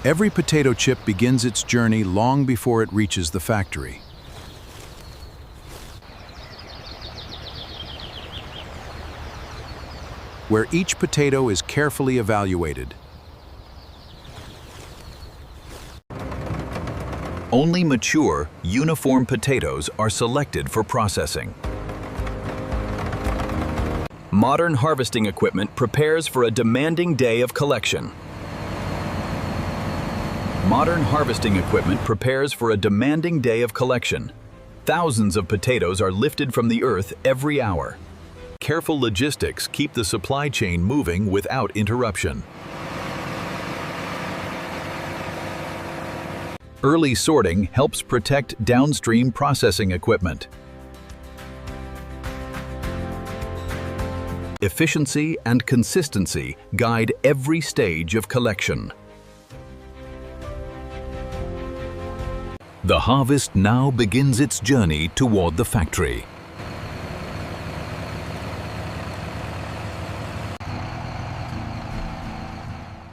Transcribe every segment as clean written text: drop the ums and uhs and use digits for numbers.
Every potato chip begins its journey long before it reaches the factory. Where each potato is carefully evaluated. Only mature, uniform potatoes are selected for processing. Modern harvesting equipment prepares for a demanding day of collection. Modern harvesting equipment prepares for a demanding day of collection. Thousands of potatoes are lifted from the earth every hour. Careful logistics keep the supply chain moving without interruption. Early sorting helps protect downstream processing equipment. Efficiency and consistency guide every stage of collection. The harvest now begins its journey toward the factory.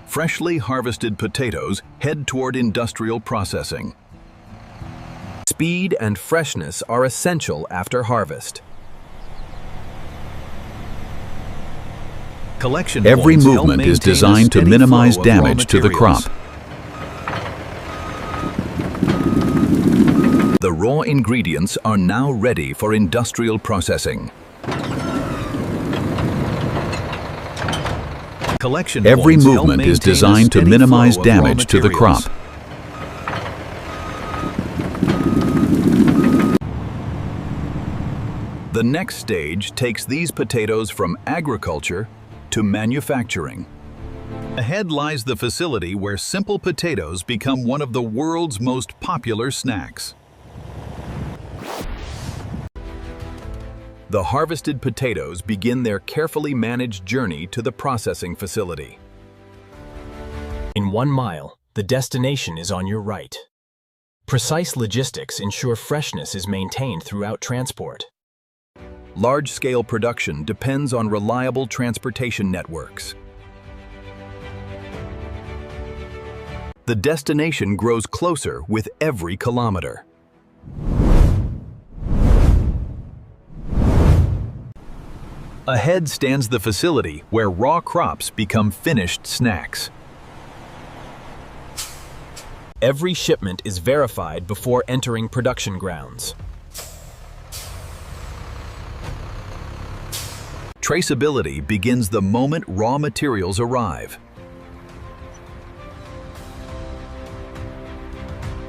Freshly harvested potatoes head toward industrial processing. Speed and freshness are essential after harvest. Collection Every points help movement is maintain a designed to steady minimize flow of raw damage to the materials. crop. The raw ingredients are now ready for industrial processing. Collection Every points help movement is maintain a designed to steady minimize flow of raw damage to the materials. crop. The next stage takes these potatoes from agriculture to manufacturing. Ahead lies the facility where simple potatoes become one of the world's most popular snacks. The harvested potatoes begin their carefully managed journey to the processing facility. In 1 mile, the destination is on your right. Precise logistics ensure freshness is maintained throughout transport. Large-scale production depends on reliable transportation networks. The destination grows closer with every kilometer. Ahead stands the facility where raw crops become finished snacks. Every shipment is verified before entering production grounds. Traceability begins the moment raw materials arrive.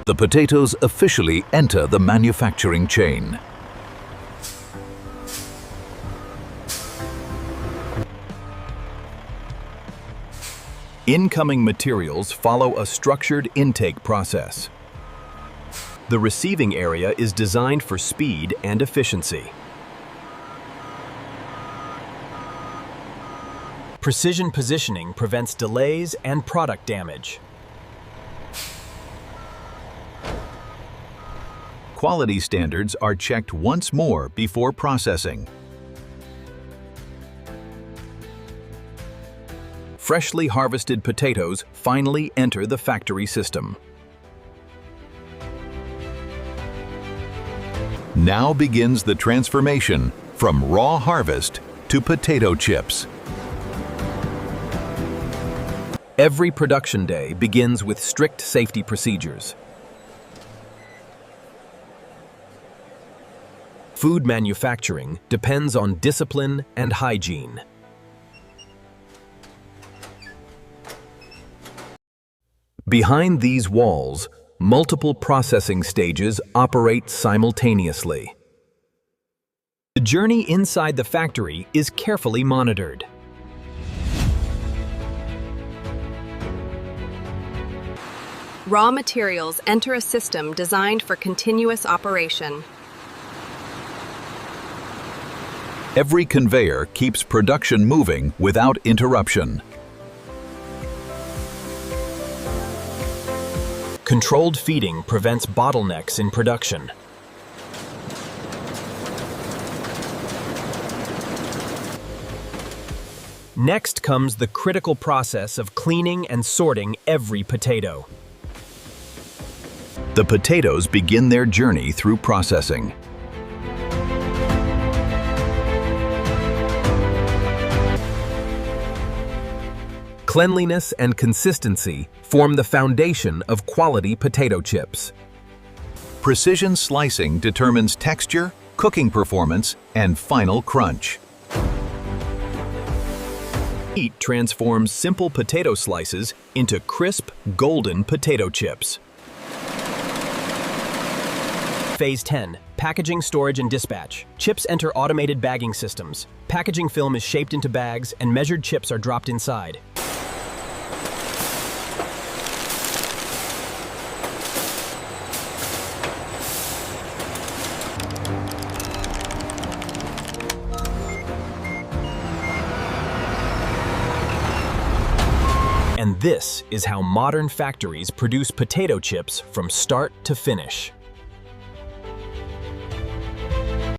The potatoes officially enter the manufacturing chain. Incoming materials follow a structured intake process. The receiving area is designed for speed and efficiency. Precision positioning prevents delays and product damage. Quality standards are checked once more before processing. Freshly harvested potatoes finally enter the factory system. Now begins the transformation from raw harvest to potato chips. Every production day begins with strict safety procedures. Food manufacturing depends on discipline and hygiene. Behind these walls, multiple processing stages operate simultaneously. The journey inside the factory is carefully monitored. Raw materials enter a system designed for continuous operation. Every conveyor keeps production moving without interruption. Controlled feeding prevents bottlenecks in production. Next comes the critical process of cleaning and sorting every potato. The potatoes begin their journey through processing. Cleanliness and consistency form the foundation of quality potato chips. Precision slicing determines texture, cooking performance, and final crunch. Heat transforms simple potato slices into crisp, golden potato chips. Phase 10. Packaging, storage, and dispatch. Chips enter automated bagging systems. Packaging film is shaped into bags, and measured chips are dropped inside. And this is how modern factories produce potato chips from start to finish.